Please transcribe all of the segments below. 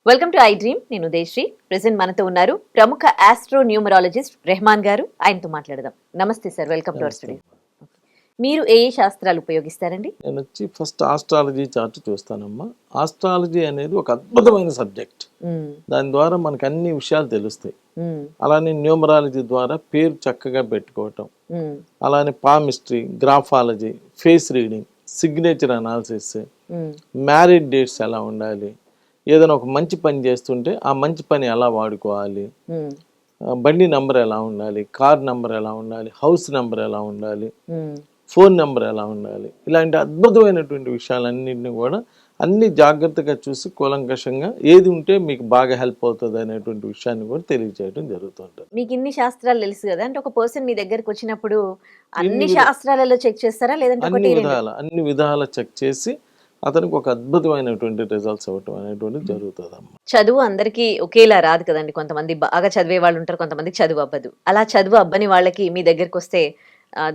Welcome to I dream. నేను Udayasri. Present మనతో ఉన్నారు ప్రముఖ ఆస్ట్రో న్యూమరాలజిస్ట్ రెహమాన్ గారు. ఆయనతో మాట్లాడదాం. నమస్తే sir, welcome to our studio. మీరు ఏ శాస్త్రాలు ఉపయోగిస్తారండి? నేను వచ్చి ఫస్ట్ ఆస్ట్రాలజీ చార్ట్ చూస్తానమ్మా. ఆస్ట్రాలజీ అనేది ఒక అద్భుతమైన సబ్జెక్ట్. దాని ద్వారా మనకు అన్ని విషయాలు తెలుస్తాయి. అలానే న్యూమరాలజీ ద్వారా పేరు చక్కగా పెట్టుకోవటం, అలానే palmistry, graphology, face reading, signature analysis, marriage dates ఎలా ఉండాలి, ఏదైనా ఒక మంచి పని చేస్తుంటే ఆ మంచి పని ఎలా వాడుకోవాలి, బండి నంబర్ ఎలా ఉండాలి, కార్ నంబర్ ఎలా ఉండాలి, హౌస్ నంబర్ ఎలా ఉండాలి, ఫోన్ నెంబర్ ఎలా ఉండాలి, ఇలాంటి అద్భుతమైనటువంటి విషయాలన్నింటినీ కూడా అన్ని జాగ్రత్తగా చూసి కూలంకషంగా ఏది ఉంటే మీకు బాగా హెల్ప్ అవుతుంది అనేటువంటి విషయాన్ని కూడా తెలియజేయడం జరుగుతుంటుంది. మీకు ఇన్ని శాస్త్రాలు తెలుసు కదా, అంటే ఒక పర్సన్ మీ దగ్గరకు వచ్చినప్పుడు అన్ని శాస్త్రాలలో చెక్ చేస్తారా, లేదంటే అన్ని విధాల చెక్ చేసి అతనికి ఒక అద్భుతమైనటువంటి రిజల్ట్స్ అవ్వటం అనేటువంటి జరుగుతుంది అమ్మ. చదువు అందరికీ ఒకేలా రాదు కదండి. కొంతమంది బాగా చదివే వాళ్ళు ఉంటారు, కొంతమందికి చదువు అవ్వదు. అలా చదువు అవ్వని వాళ్ళకి మీ దగ్గరకు వస్తే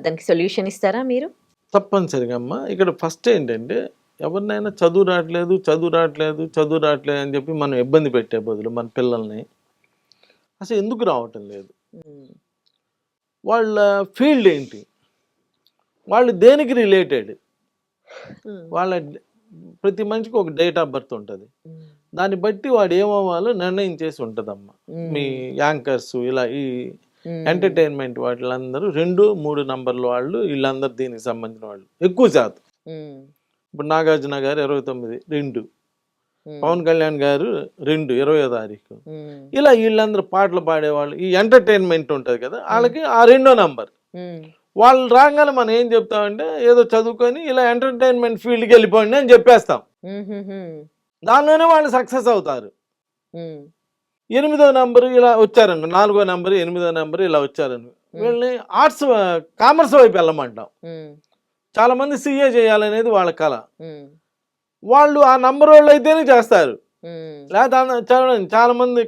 దానికి సొల్యూషన్ ఇస్తారా మీరు? తప్పనిసరిగా అమ్మ. ఇక్కడ ఫస్ట్ ఏంటంటే, ఎవరినైనా చదువు రావట్లేదు అని చెప్పి మనం ఇబ్బంది పెట్టే బదులు మన పిల్లల్ని అసలు ఎందుకు రావటం లేదు, వాళ్ళ ఫీల్డ్ ఏంటి, వాళ్ళు దేనికి రిలేటెడ్, వాళ్ళ ప్రతి మనిషికి ఒక డేట్ ఆఫ్ బర్త్ ఉంటుంది. దాన్ని బట్టి వాడు ఏమవ్వాలో నిర్ణయం చేసి ఉంటుందమ్మా. మీ యాంకర్స్ ఇలా ఈ ఎంటర్టైన్మెంట్ వాళ్ళందరూ 2-3 నంబర్ల వాళ్ళు, వీళ్ళందరూ దీనికి సంబంధించిన వాళ్ళు ఎక్కువ శాతం. ఇప్పుడు నాగార్జున గారు 29-2, పవన్ కళ్యాణ్ గారు 2-20వ తారీఖు, ఇలా వీళ్ళందరూ పాటలు పాడేవాళ్ళు, ఈ ఎంటర్టైన్మెంట్ ఉంటుంది కదా, వాళ్ళకి ఆ 2వ నంబర్. వాళ్ళు రాగానే మనం ఏం చెప్తామంటే, ఏదో చదువుకొని ఇలా ఎంటర్టైన్మెంట్ ఫీల్డ్కి వెళ్ళిపోండి అని చెప్పేస్తాం. దానిలోనే వాళ్ళు సక్సెస్ అవుతారు. 8వ నంబర్ ఇలా వచ్చారనుకో, 4వ నంబర్, 8వ నంబర్ ఇలా వచ్చారను, వీళ్ళని ఆర్ట్స్ కామర్స్ వైపు వెళ్ళమంటాం. చాలా మంది సిఏ చేయాలనేది వాళ్ళ కళ. వాళ్ళు ఆ నంబర్ వాళ్ళు అయితేనే చేస్తారు. లేదా చదవండి, చాలా మంది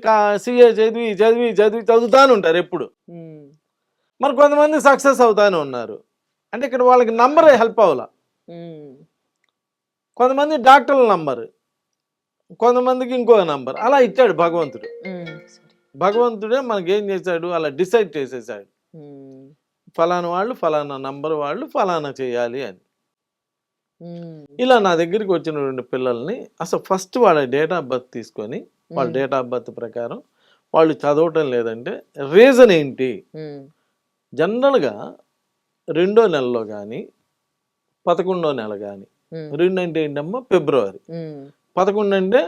సిఏ చదువుతానే ఉంటారు ఎప్పుడు. మరి కొంతమంది సక్సెస్ అవుతానే ఉన్నారు. అంటే ఇక్కడ వాళ్ళకి నంబర్ హెల్ప్ అవ్వాల. కొంతమంది డాక్టర్ల నంబర్, కొంతమందికి ఇంకో నంబర్ అలా ఇచ్చాడు భగవంతుడు. భగవంతుడే మనకేం చేశాడు, అలా డిసైడ్ చేసేసాడు, ఫలానా వాళ్ళు ఫలానా నంబర్ వాళ్ళు ఫలానా చేయాలి అని. ఇలా నా దగ్గరికి వచ్చినటువంటి పిల్లల్ని అసలు ఫస్ట్ వాళ్ళ డేట్ ఆఫ్ బర్త్ తీసుకొని, వాళ్ళ డేట్ ఆఫ్ బర్త్ ప్రకారం వాళ్ళు చదవటం లేదంటే రీజన్ ఏంటి. జనరల్గా 2వ నెలలో కానీ 11వ నెల కానీ, 2 అంటే ఏంటమ్మా ఫిబ్రవరి, 11 అంటే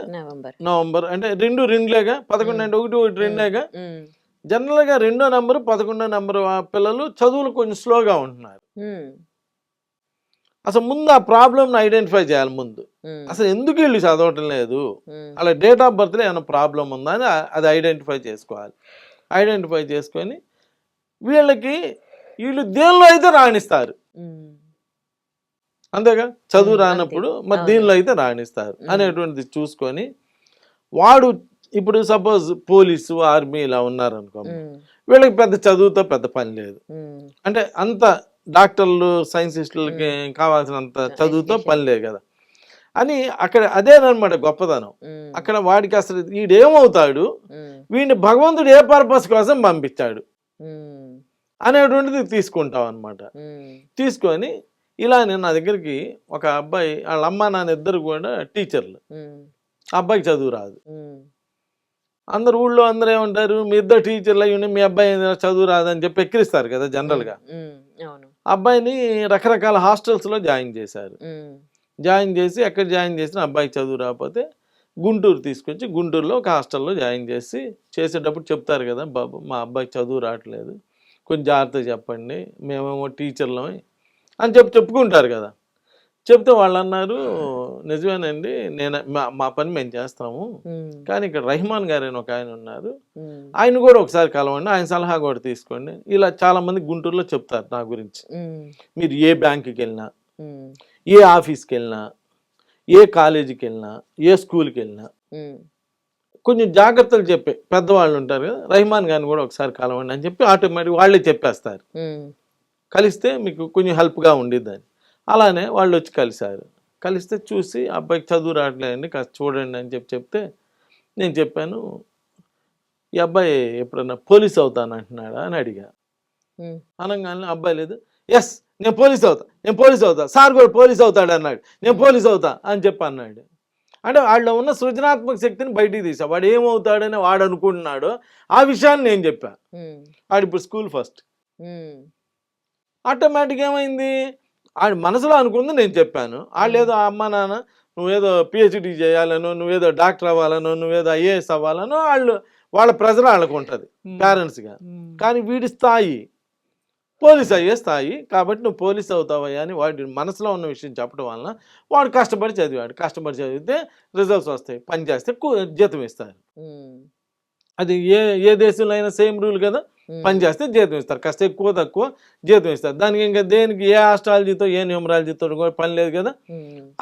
నవంబర్, అంటే 2 11 అంటే 1 జనరల్గా 2వ నంబర్ 11వ నంబర్ పిల్లలు చదువులు కొంచెం స్లోగా ఉంటున్నారు. అసలు ముందు ఆ ప్రాబ్లమ్ ఐడెంటిఫై చేయాలి. ముందు అసలు ఎందుకు వీళ్ళు చదవటం లేదు, అలా డేట్ ఆఫ్ బర్త్లో ఏమైనా ప్రాబ్లం ఉందా అని అది ఐడెంటిఫై చేసుకోవాలి. ఐడెంటిఫై చేసుకొని వీళ్ళు దేనిలో అయితే రాణిస్తారు, అంతేగా, చదువు రానప్పుడు మరి దీనిలో అయితే రాణిస్తారు అనేటువంటిది చూసుకొని, వాడు ఇప్పుడు సపోజ్ పోలీసు, ఆర్మీ ఇలా ఉన్నారనుకో, వీళ్ళకి పెద్ద చదువుతో పెద్ద పని లేదు. అంటే అంత డాక్టర్లు, సైన్సిస్టులకి కావాల్సినంత చదువుతో పని లేదు కదా అని అక్కడ అదేనమాట గొప్పతనం. అక్కడ వాడికి అసలు వీడేమవుతాడు, వీడిని భగవంతుడు ఏ పర్పస్ కోసం పంపించాడు అనేటువంటిది తీసుకుంటాం అనమాట. తీసుకొని ఇలా నేను నా దగ్గరికి ఒక అబ్బాయి, వాళ్ళ అమ్మ నాన్న ఇద్దరు కూడా టీచర్లు, అబ్బాయికి చదువు రాదు. అందరు ఊళ్ళో అందరూ ఏమంటారు, మీ ఇద్దరు టీచర్లు అయ్యి మీ అబ్బాయి చదువు రాదని చెప్పి ఎక్కిరిస్తారు కదా జనరల్గా. అబ్బాయిని రకరకాల హాస్టల్స్లో జాయిన్ చేశారు. జాయిన్ చేసి ఎక్కడ జాయిన్ చేసినా అబ్బాయికి చదువు రాకపోతే గుంటూరు తీసుకొచ్చి గుంటూరులో ఒక హాస్టల్లో జాయిన్ చేసేటప్పుడు చెప్తారు కదా, బాబు మా అబ్బాయికి చదువు రావట్లేదు, కొంచెం జాగ్రత్తగా చెప్పండి, మేమేమో టీచర్లమే అని చెప్పుకుంటారు కదా. చెప్తే వాళ్ళు అన్నారు, నిజమేనండి, మా పని మేము చేస్తాము, కానీ ఇక్కడ రెహమాన్ గారు అని ఒక ఆయన ఉన్నారు, ఆయన కూడా ఒకసారి కలవండి, ఆయన సలహా కూడా తీసుకోండి. ఇలా చాలా మంది గుంటూరులో చెప్తారు నా గురించి. మీరు ఏ బ్యాంకుకి వెళ్ళినా, ఏ ఆఫీస్కి వెళ్ళినా, ఏ కాలేజీకి వెళ్ళినా, ఏ స్కూల్కి వెళ్ళినా కొంచెం జాగ్రత్తలు చెప్పే పెద్దవాళ్ళు ఉంటారు కదా, రెహమాన్ గారిని కూడా ఒకసారి కలవండి అని చెప్పి ఆటోమేటిక్ వాళ్ళే చెప్పేస్తారు. కలిస్తే మీకు కొంచెం హెల్ప్గా ఉండిద్దని. అలానే వాళ్ళు వచ్చి కలిశారు. కలిస్తే చూసి అబ్బాయికి చదువు రావట్లేదండి, కాస్త చూడండి అని చెప్తే నేను చెప్పాను, ఈ అబ్బాయి ఎప్పుడన్నా పోలీస్ అవుతాను అంటున్నాడా అని అడిగా. అనగానే అబ్బాయి లేదు, ఎస్ నేను పోలీస్ అవుతా, సార్ కూడా పోలీస్ అవుతాడు అన్నాడు, నేను పోలీస్ అవుతా అని చెప్పి అన్నాడు. అంటే వాళ్ళు ఉన్న సృజనాత్మక శక్తిని బయటికి తీసా. వాడు ఏమవుతాడని వాడు అనుకుంటున్నాడు, ఆ విషయాన్ని నేను చెప్పా. వాడు ఇప్పుడు స్కూల్ ఫస్ట్. ఆటోమేటిక్ ఏమైంది, ఆడి మనసులో అనుకుంది నేను చెప్పాను. వాళ్ళు ఏదో అమ్మ నాన్న నువ్వేదో పిహెచ్డి చేయాలనో, నువ్వేదో డాక్టర్ అవ్వాలనో, నువ్వేదో ఐఏఎస్ అవ్వాలనో వాళ్ళ ప్రెజర్ వాళ్ళకు ఉంటుంది పేరెంట్స్గా. కానీ వీడి స్థాయి పోలీస్ అయ్యే స్థాయి కాబట్టి నువ్వు పోలీస్ అవుతావయ్యా అని వాడి మనసులో ఉన్న విషయం చెప్పడం వలన వాడు కష్టపడి చదివితే రిజల్ట్స్ వస్తాయి, పని చేస్తే జీతం ఇస్తారు. అది ఏ దేశంలో అయినా సేమ్ రూల్ కదా, పని చేస్తే జీతం ఇస్తారు, కాస్త ఎక్కువ తక్కువ జీతం ఇస్తారు. దానికి ఇంకా దేనికి ఏ ఆస్ట్రాలజీతో ఏ న్యూమరాలజీతో కూడా పని లేదు కదా.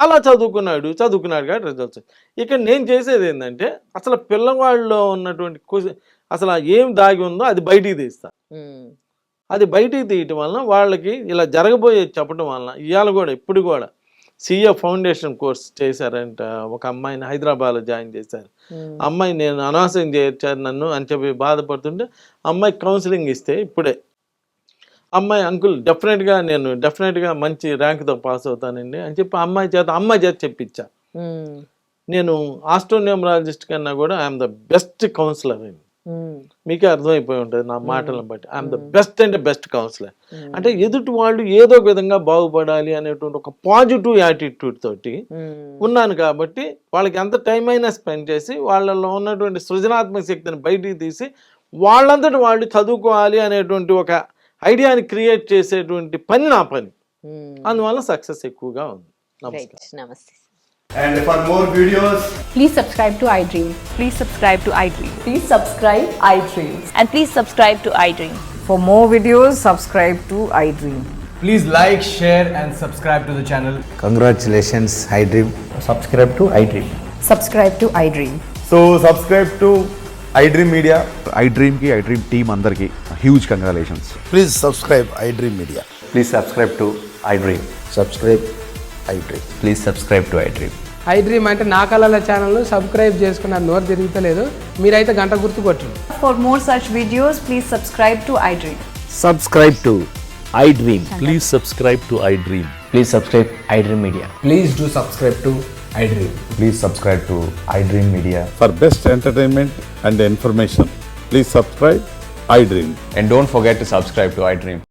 అలా చదువుకున్నాడు కాబట్టి రిజల్ట్స్. ఇక్కడ నేను చేసేది ఏంటంటే అసలు పిల్లవాళ్ళలో ఉన్నటువంటి అసలు ఏం దాగి ఉందో అది బయటికి తీస్తా. అది బయటికి తీయటం వలన వాళ్ళకి ఇలా జరగబోయేది చెప్పడం వలన ఇవాళ కూడా ఇప్పుడు కూడా సిఏ ఫౌండేషన్ కోర్స్ చేశారంట. ఒక అమ్మాయిని హైదరాబాద్లో జాయిన్ చేశారు. అమ్మాయి నేను అనవసరం చేర్చారు నన్ను అని చెప్పి బాధపడుతుంటే అమ్మాయికి కౌన్సిలింగ్ ఇస్తే ఇప్పుడే అమ్మాయి అంకుల్ డెఫినెట్గా మంచి ర్యాంక్తో పాస్ అవుతానండి అని చెప్పి అమ్మాయి చేత చెప్పించా. నేను ఆస్ట్రోన్యూమరాలజిస్ట్ కన్నా కూడా ఐఎమ్ ద బెస్ట్ కౌన్సిలర్ అండి. మీకే అర్థమైపోయి ఉంటుంది నా మాటలను బట్టి. I'm the best counsellor. అంటే ఎదుటి వాళ్ళు ఏదో ఒక విధంగా బాగుపడాలి అనేటువంటి ఒక పాజిటివ్ యాటిట్యూడ్ తోటి ఉన్నాను కాబట్టి వాళ్ళకి ఎంత టైం అయినా స్పెండ్ చేసి వాళ్ళలో ఉన్నటువంటి సృజనాత్మక శక్తిని బయటికి తీసి వాళ్ళంతటి వాళ్ళు చదువుకోవాలి అనేటువంటి ఒక ఐడియాని క్రియేట్ చేసేటువంటి పని నా పని. అందువల్ల సక్సెస్ ఎక్కువగా ఉంది. నమస్తే. And for more videos, please subscribe to iDream. Please subscribe to iDream. Please subscribe iDream. And please subscribe to iDream. For more videos, subscribe to iDream. please like, share and subscribe to the channel. Congratulations, iDream. Subscribe to iDream. Subscribe to iDream. So subscribe to iDream Media. iDream team andarki huge congratulations. Please subscribe iDream Media. Please subscribe to iDream. Subscribe iDream. Please subscribe to iDream. iDream అంటే నా కళల ఛానల్ను subscribe చేసుకున్న నోరు తిరుగుతలేదు, మీరైతే గంట గుర్తు కొట్టండి. For more such videos, please subscribe to iDream. Subscribe to iDream. Please subscribe to iDream. Please subscribe iDream Media. Please do subscribe to iDream. Please subscribe to iDream Media. For best entertainment and information, please subscribe iDream. And don't forget to subscribe to iDream.